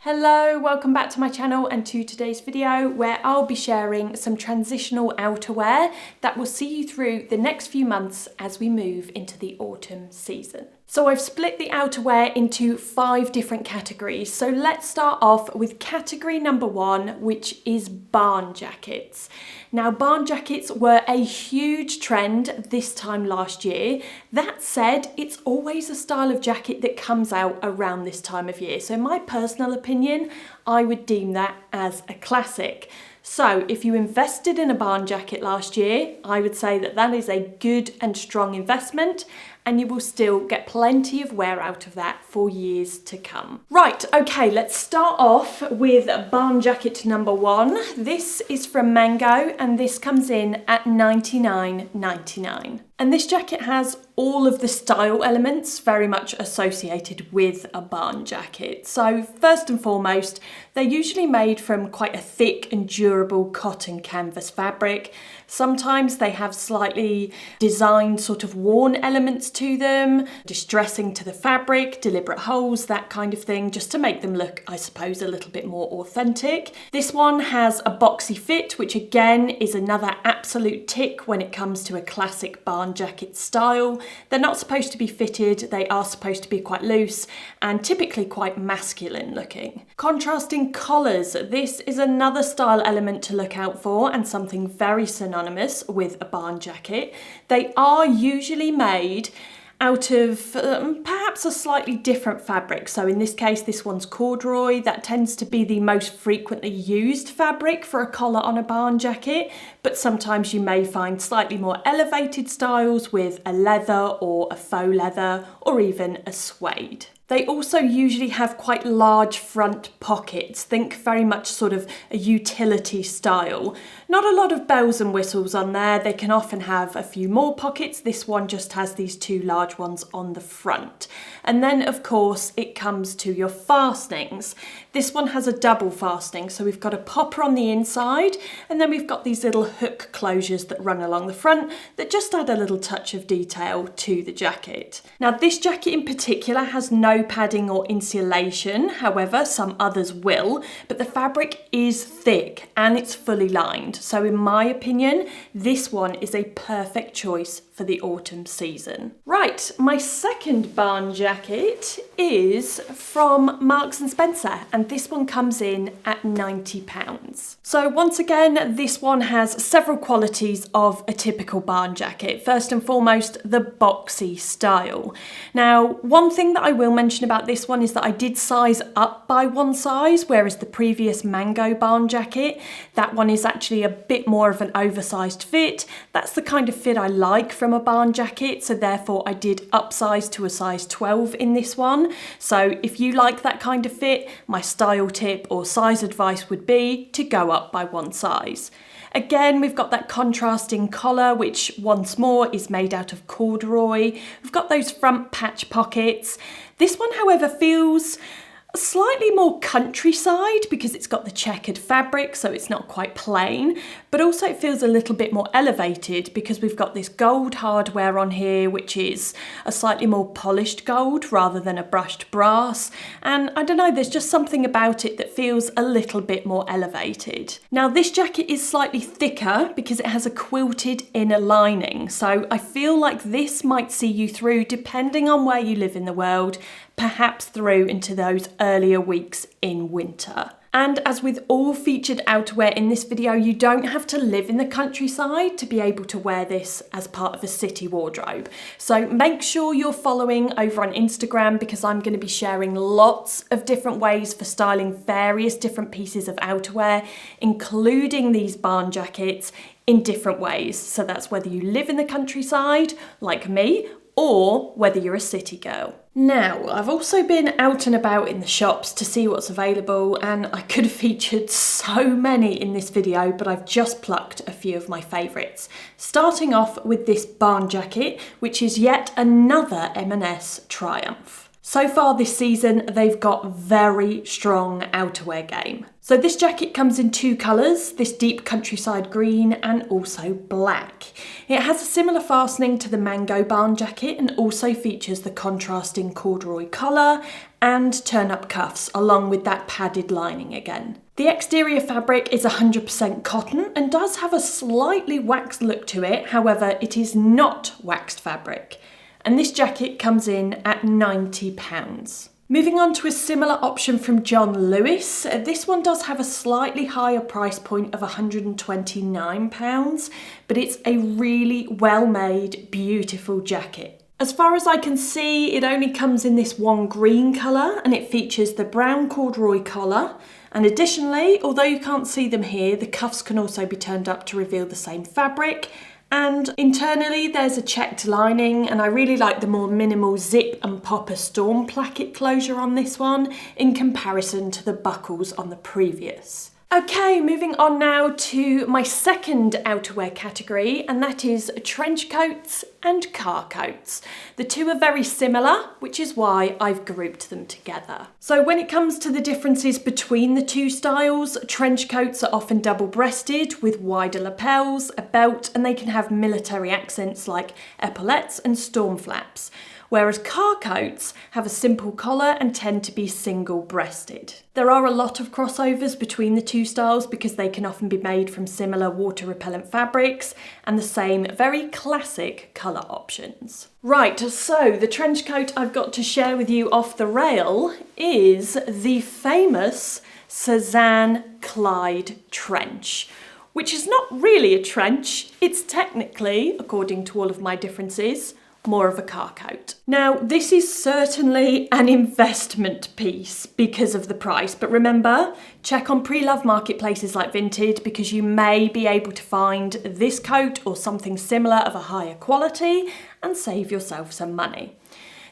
Hello, welcome back to my channel and to today's video where I'll be sharing some transitional outerwear that will see you through the next few months as we move into the autumn season. So I've split the outerwear into 5 different categories. So let's start off with category number 1, which is barn jackets. Now, barn jackets were a huge trend this time last year. That said, it's always a style of jacket that comes out around this time of year. So in my personal opinion, I would deem that as a classic. So if you invested in a barn jacket last year, I would say that that is a good and strong investment, and you will still get plenty of wear out of that for years to come. Right, okay, let's start off with barn jacket number 1. This is from Mango and this comes in at $99.99. And this jacket has all of the style elements very much associated with a barn jacket. So first and foremost, they're usually made from quite a thick and durable cotton canvas fabric. Sometimes they have slightly designed sort of worn elements to them, distressing to the fabric, deliberate holes, that kind of thing, just to make them look, I suppose, a little bit more authentic. This one has a boxy fit, which again is another absolute tick when it comes to a classic barn jacket style. They're not supposed to be fitted, they are supposed to be quite loose and typically quite masculine looking. Contrasting collars, this is another style element to look out for and something very synonymous with a barn jacket. They are usually made out of perhaps a slightly different fabric. So in this case, this one's corduroy. That tends to be the most frequently used fabric for a collar on a barn jacket, but sometimes you may find slightly more elevated styles with a leather or a faux leather or even a suede. They also usually have quite large front pockets. Think very much sort of a utility style. Not a lot of bells and whistles on there. They can often have a few more pockets. This one just has these 2 large ones on the front. And then of course it comes to your fastenings. This one has a double fastening. So we've got a popper on the inside and then we've got these little hook closures that run along the front that just add a little touch of detail to the jacket. Now this jacket in particular has no padding or insulation, however some others will, but the fabric is thick and it's fully lined. So in my opinion, this one is a perfect choice for the autumn season. Right, my second barn jacket is from Marks & Spencer and this one comes in at £90. So once again, this one has several qualities of a typical barn jacket. First and foremost, the boxy style. Now, one thing that I will mention about this one is that I did size up by 1 size, whereas the previous Mango barn jacket, that one is actually a bit more of an oversized fit. That's the kind of fit I like from a barn jacket, so therefore I did upsize to a size 12 in this one. So if you like that kind of fit, my style tip or size advice would be to go up by 1 size. Again, we've got that contrasting collar, which once more is made out of corduroy. We've got those front patch pockets. This one, however, feels slightly more countryside because it's got the checkered fabric, so it's not quite plain, but also it feels a little bit more elevated because we've got this gold hardware on here, which is a slightly more polished gold rather than a brushed brass. And I don't know, there's just something about it that feels a little bit more elevated. Now this jacket is slightly thicker because it has a quilted inner lining, so I feel like this might see you through, depending on where you live in the world, perhaps through into those earlier weeks in winter. And as with all featured outerwear in this video, you don't have to live in the countryside to be able to wear this as part of a city wardrobe. So make sure you're following over on Instagram because I'm going to be sharing lots of different ways for styling various different pieces of outerwear, including these barn jackets, in different ways. So that's whether you live in the countryside, like me, or whether you're a city girl. Now, I've also been out and about in the shops to see what's available, and I could have featured so many in this video, but I've just plucked a few of my favourites. Starting off with this barn jacket, which is yet another M&S Triumph. So far this season, they've got very strong outerwear game. So this jacket comes in two colours, this deep countryside green and also black. It has a similar fastening to the mango barn jacket and also features the contrasting corduroy collar and turn-up cuffs along with that padded lining again. The exterior fabric is 100% cotton and does have a slightly waxed look to it, however it is not waxed fabric. And this jacket comes in at £90. Moving on to a similar option from John Lewis, this one does have a slightly higher price point of £129, but it's a really well-made, beautiful jacket. As far as I can see, it only comes in this one green colour and it features the brown corduroy collar. And additionally, although you can't see them here, the cuffs can also be turned up to reveal the same fabric. And internally there's a checked lining, and I really like the more minimal zip and popper storm placket closure on this one in comparison to the buckles on the previous. Okay, moving on now to my second outerwear category, and that is trench coats and car coats. The two are very similar, which is why I've grouped them together. So when it comes to the differences between the two styles, trench coats are often double-breasted with wider lapels, a belt, and they can have military accents like epaulettes and storm flaps. Whereas car coats have a simple collar and tend to be single-breasted. There are a lot of crossovers between the two styles because they can often be made from similar water-repellent fabrics and the same very classic colour options. Right, so the trench coat I've got to share with you off the rail is the famous Cezanne Clyde trench, which is not really a trench, it's technically, according to all of my differences, more of a car coat. Now, this is certainly an investment piece because of the price, but remember, check on pre-loved marketplaces like Vinted because you may be able to find this coat or something similar of a higher quality and save yourself some money.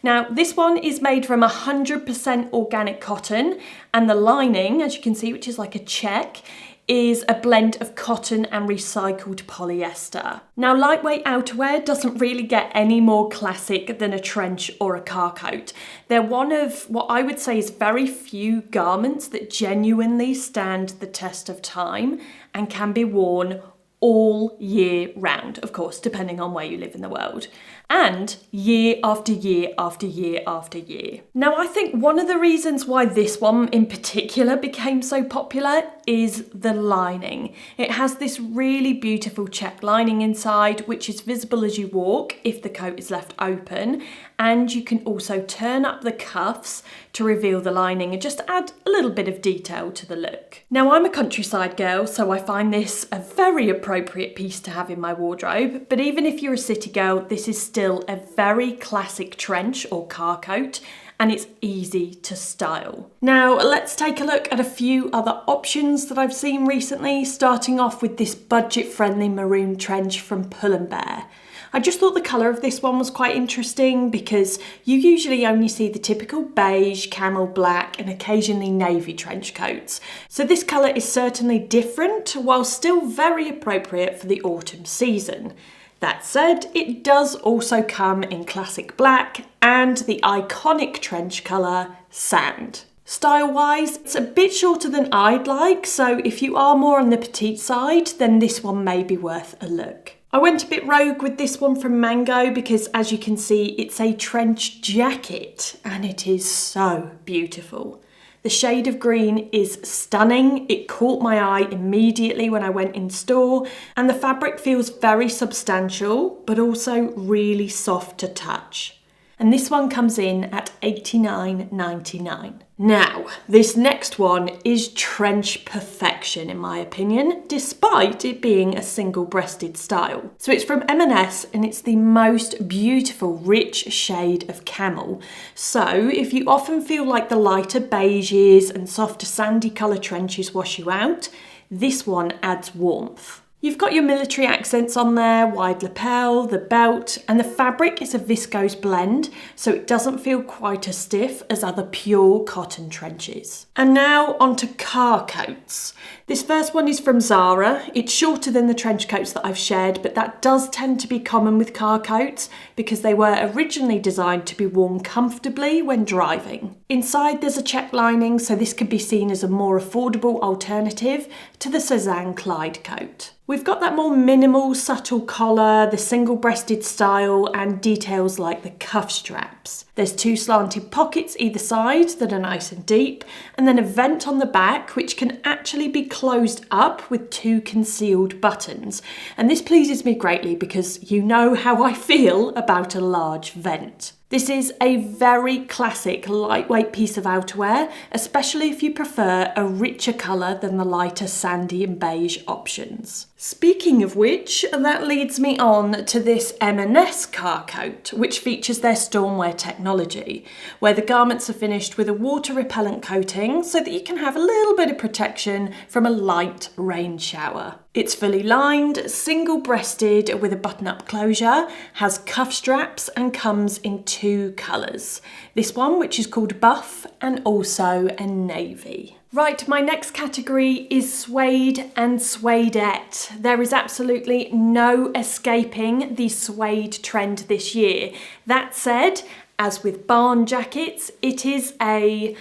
Now, this one is made from 100% organic cotton, and the lining, as you can see, which is like a check, is a blend of cotton and recycled polyester. Now, lightweight outerwear doesn't really get any more classic than a trench or a car coat. They're one of what I would say is very few garments that genuinely stand the test of time and can be worn all year round, of course, depending on where you live in the world, and year after year after year after year. Now, I think one of the reasons why this one in particular became so popular is the lining. It has this really beautiful check lining inside, which is visible as you walk if the coat is left open, and you can also turn up the cuffs to reveal the lining and just add a little bit of detail to the look. Now, I'm a countryside girl, so I find this a very appropriate piece to have in my wardrobe, but even if you're a city girl, this is still a very classic trench or car coat, and it's easy to style. Now, let's take a look at a few other options that I've seen recently, starting off with this budget-friendly maroon trench from Pull & Bear. I just thought the colour of this one was quite interesting because you usually only see the typical beige, camel black and occasionally navy trench coats. So this colour is certainly different while still very appropriate for the autumn season. That said, it does also come in classic black and the iconic trench colour sand. Style-wise, it's a bit shorter than I'd like, so if you are more on the petite side, then this one may be worth a look. I went a bit rogue with this one from Mango because, as you can see, it's a trench jacket and it is so beautiful. The shade of green is stunning. It caught my eye immediately when I went in store, and the fabric feels very substantial but also really soft to touch. And this one comes in at $89.99. Now, this next one is trench perfection in my opinion, despite it being a single-breasted style. So it's from M&S and it's the most beautiful rich shade of camel. So if you often feel like the lighter beiges and softer sandy colour trenches wash you out, this one adds warmth. You've got your military accents on there, wide lapel, the belt, and the fabric is a viscose blend, so it doesn't feel quite as stiff as other pure cotton trenches. And now onto car coats. This first one is from Zara. It's shorter than the trench coats that I've shared, but that does tend to be common with car coats because they were originally designed to be worn comfortably when driving. Inside there's a check lining, so this could be seen as a more affordable alternative to the Suzanne Clyde coat. We've got that more minimal, subtle collar, the single-breasted style, and details like the cuff straps. There's 2 slanted pockets either side that are nice and deep, and then a vent on the back which can actually be closed up with 2 concealed buttons. And this pleases me greatly because you know how I feel about a large vent. This is a very classic lightweight piece of outerwear, especially if you prefer a richer colour than the lighter sandy and beige options. Speaking of which, that leads me on to this M&S car coat, which features their stormwear technology, where the garments are finished with a water repellent coating so that you can have a little bit of protection from a light rain shower. It's fully lined, single-breasted with a button-up closure, has cuff straps and comes in 2 colours. This one, which is called Buff, and also a navy. Right, my next category is suede and suedette. There is absolutely no escaping the suede trend this year. That said, as with barn jackets, it is a,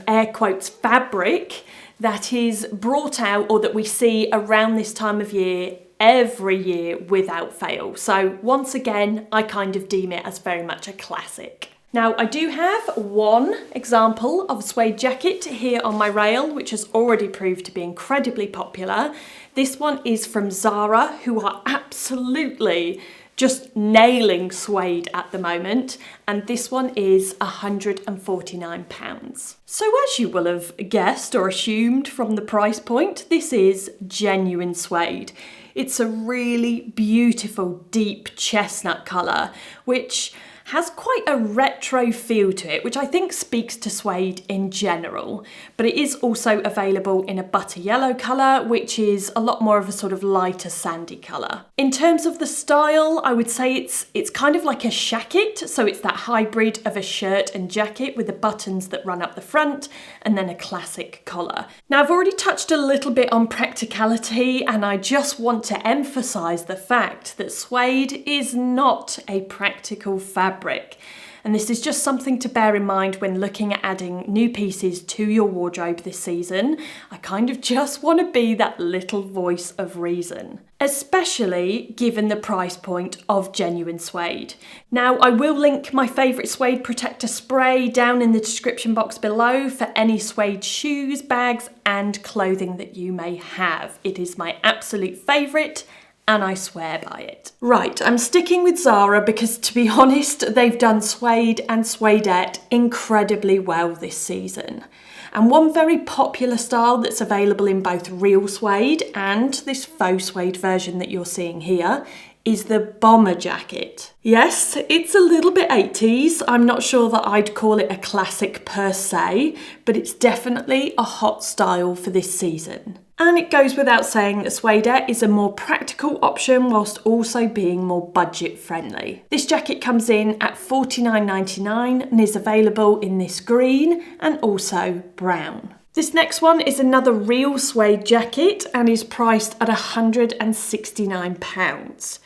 air quotes, fabric that is brought out or that we see around this time of year every year without fail. So once again, I kind of deem it as very much a classic. Now, I do have one example of a suede jacket here on my rail, which has already proved to be incredibly popular. This one is from Zara, who are absolutely just nailing suede at the moment, and this one is £149. So as you will have guessed or assumed from the price point, this is genuine suede. It's a really beautiful deep chestnut colour, which has quite a retro feel to it, which I think speaks to suede in general, but it is also available in a butter yellow colour, which is a lot more of a sort of lighter sandy colour. In terms of the style, I would say it's kind of like a shacket, so it's that hybrid of a shirt and jacket with the buttons that run up the front and then a classic collar. Now, I've already touched a little bit on practicality, and I just want to emphasise the fact that suede is not a practical fabric. And this is just something to bear in mind when looking at adding new pieces to your wardrobe this season. I kind of just want to be that little voice of reason, especially given the price point of genuine suede. Now, I will link my favourite suede protector spray down in the description box below for any suede shoes, bags and clothing that you may have. It is my absolute favourite, and I swear by it. Right, I'm sticking with Zara because, to be honest, they've done suede and suedette incredibly well this season. And one very popular style that's available in both real suede and this faux suede version that you're seeing here is the bomber jacket. Yes, it's a little bit 80s. I'm not sure that I'd call it a classic per se, but it's definitely a hot style for this season. And it goes without saying that suedette is a more practical option whilst also being more budget friendly. This jacket comes in at $49.99 and is available in this green and also brown. This next one is another real suede jacket and is priced at £169.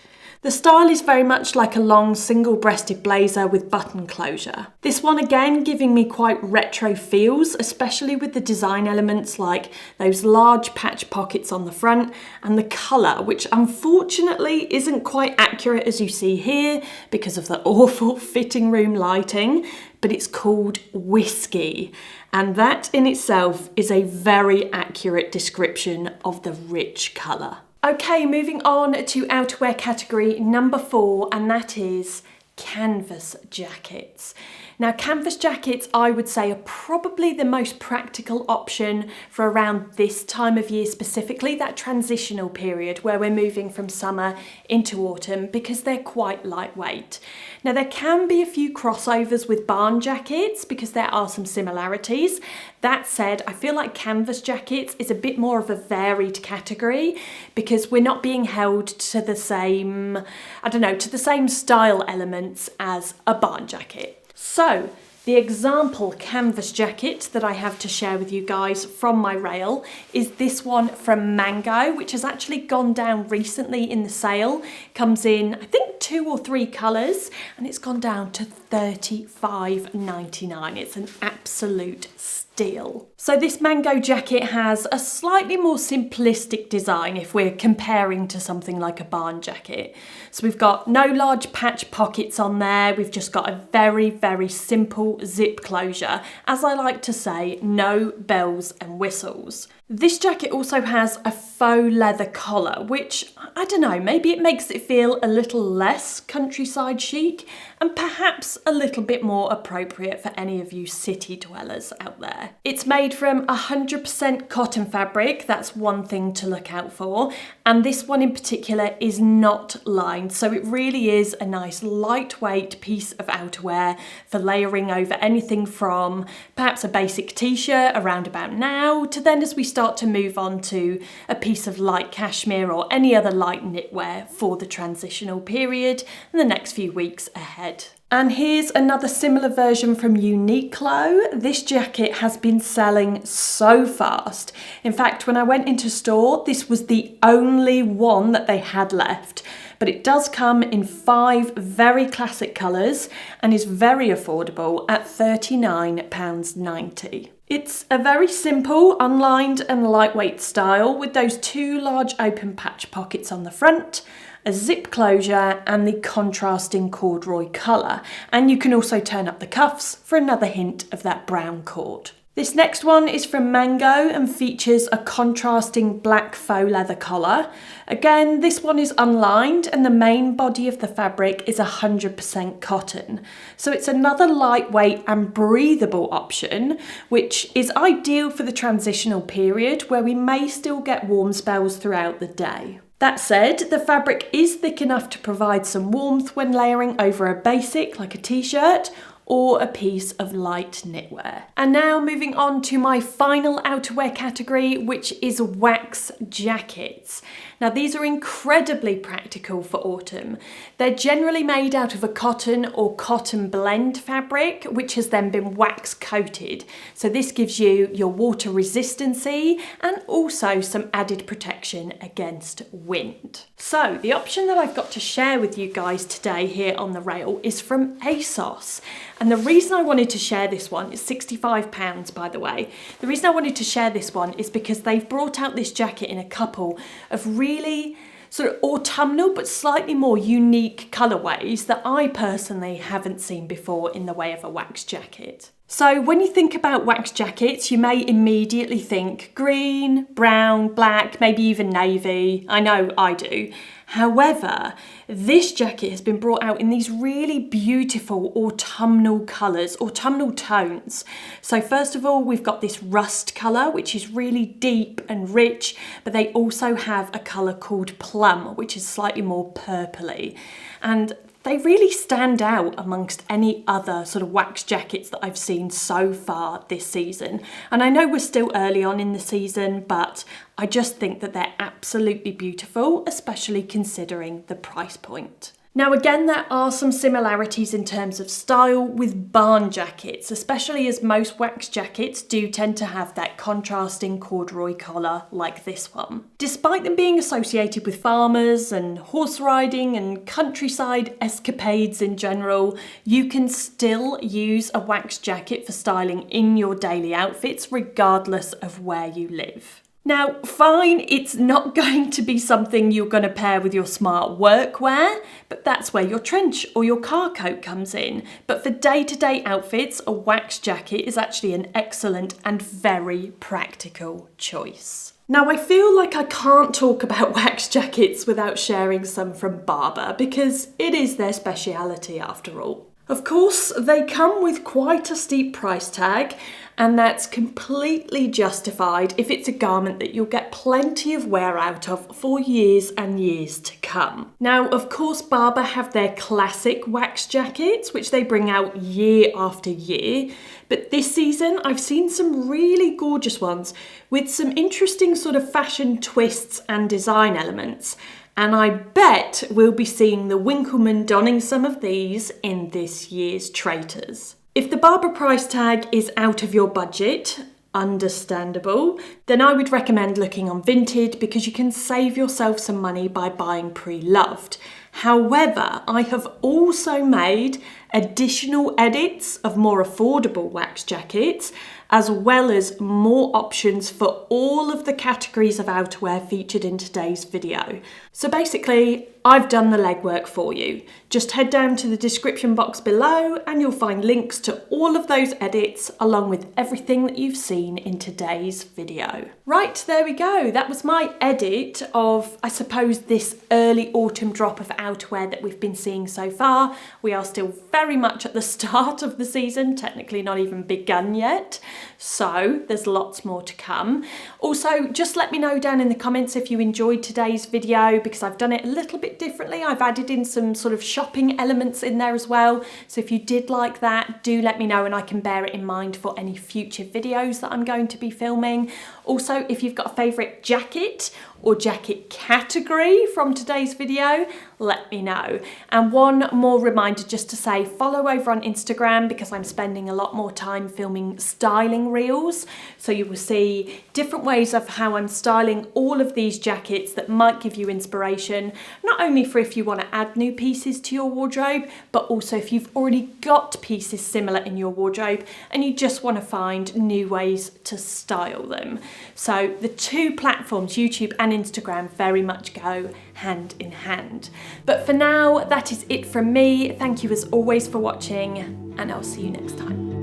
The style is very much like a long single-breasted blazer with button closure. This one again giving me quite retro feels, especially with the design elements like those large patch pockets on the front and the colour, which unfortunately isn't quite accurate as you see here because of the awful fitting room lighting, but it's called whiskey. And that in itself is a very accurate description of the rich colour. Okay, moving on to outerwear category number 4, and that is canvas jackets. Now, canvas jackets, I would say, are probably the most practical option for around this time of year, specifically that transitional period where we're moving from summer into autumn, because they're quite lightweight. Now, there can be a few crossovers with barn jackets because there are some similarities. That said, I feel like canvas jackets is a bit more of a varied category because we're not being held to the same, to the same style elements as a barn jacket. So the example canvas jacket that I have to share with you guys from my rail is this one from Mango, which has actually gone down recently in the sale. Comes in, I think, 2 or 3 colours, and it's gone down to $35.99. It's an absolute steal. So this Mango jacket has a slightly more simplistic design if we're comparing to something like a barn jacket. So we've got no large patch pockets on there. We've just got a very, very simple zip closure. As I like to say, no bells and whistles. This jacket also has a faux leather collar, which, I don't know, maybe it makes it feel a little less countryside chic and perhaps a little bit more appropriate for any of you city dwellers out there. It's made from 100% cotton fabric, that's one thing to look out for, and this one in particular is not lined, so it really is a nice lightweight piece of outerwear for layering over anything from perhaps a basic t-shirt around about now to then as we start to move on to a piece of light cashmere or any other light knitwear for the transitional period in the next few weeks ahead. And here's another similar version from Uniqlo. This jacket has been selling so fast. In fact, when I went into store, this was the only one that they had left. But it does come in 5 very classic colours and is very affordable at £39.90. It's a very simple, unlined and lightweight style with those 2 large open patch pockets on the front, a zip closure and the contrasting corduroy colour. And you can also turn up the cuffs for another hint of that brown cord. This next one is from Mango and features a contrasting black faux leather collar. Again, this one is unlined and the main body of the fabric is 100% cotton. So it's another lightweight and breathable option, which is ideal for the transitional period where we may still get warm spells throughout the day. That said, the fabric is thick enough to provide some warmth when layering over a basic like a t-shirt or a piece of light knitwear. And now moving on to my final outerwear category, which is wax jackets. Now these are incredibly practical for autumn. They're generally made out of a cotton or cotton blend fabric, which has then been wax coated. So this gives you your water resistancy and also some added protection against wind. So the option that I've got to share with you guys today here on the rail is from ASOS. And the reason I wanted to share this one is £65, by the way. The reason I wanted to share this one is because they've brought out this jacket in a couple of really sort of autumnal but slightly more unique colourways that I personally haven't seen before in the way of a wax jacket. So when you think about wax jackets, you may immediately think green, brown, black, maybe even navy. I know I do. However, this jacket has been brought out in these really beautiful autumnal colours, autumnal tones. So first of all, we've got this rust colour, which is really deep and rich, but they also have a colour called plum, which is slightly more purpley. And they really stand out amongst any other sort of wax jackets that I've seen so far this season. And I know we're still early on in the season, but I just think that they're absolutely beautiful, especially considering the price point. Now again, there are some similarities in terms of style with barn jackets, especially as most wax jackets do tend to have that contrasting corduroy collar like this one. Despite them being associated with farmers and horse riding and countryside escapades in general, you can still use a wax jacket for styling in your daily outfits regardless of where you live. Now, fine, it's not going to be something you're going to pair with your smart workwear, but that's where your trench or your car coat comes in. But for day-to-day outfits, a wax jacket is actually an excellent and very practical choice. Now, I feel like I can't talk about wax jackets without sharing some from Barbour because it is their speciality after all. Of course, they come with quite a steep price tag, and that's completely justified if it's a garment that you'll get plenty of wear out of for years and years to come. Now, of course, Barbour have their classic wax jackets, which they bring out year after year, but this season I've seen some really gorgeous ones with some interesting sort of fashion twists and design elements. And I bet we'll be seeing the Winkleman donning some of these in this year's Traitors. If the Barbour price tag is out of your budget, understandable, then I would recommend looking on Vinted because you can save yourself some money by buying pre-loved. However, I have also made additional edits of more affordable wax jackets, as well as more options for all of the categories of outerwear featured in today's video. So basically, I've done the legwork for you. Just head down to the description box below and you'll find links to all of those edits along with everything that you've seen in today's video. Right, there we go. That was my edit of, I suppose, this early autumn drop of outerwear that we've been seeing so far. We are still very much at the start of the season, technically not even begun yet. So there's lots more to come. Also, just let me know down in the comments if you enjoyed today's video, because I've done it a little bit differently. I've added in some sort of shopping elements in there as well. So if you did like that, do let me know and I can bear it in mind for any future videos that I'm going to be filming. Also, if you've got a favourite jacket or jacket category from today's video, let me know. And one more reminder just to say, follow over on Instagram because I'm spending a lot more time filming styling reels. So you will see different ways of how I'm styling all of these jackets that might give you inspiration, not only for if you want to add new pieces to your wardrobe, but also if you've already got pieces similar in your wardrobe and you just want to find new ways to style them. So the two platforms, YouTube and Instagram, very much go hand in hand. But for now, that is it from me. Thank you as always for watching, and I'll see you next time.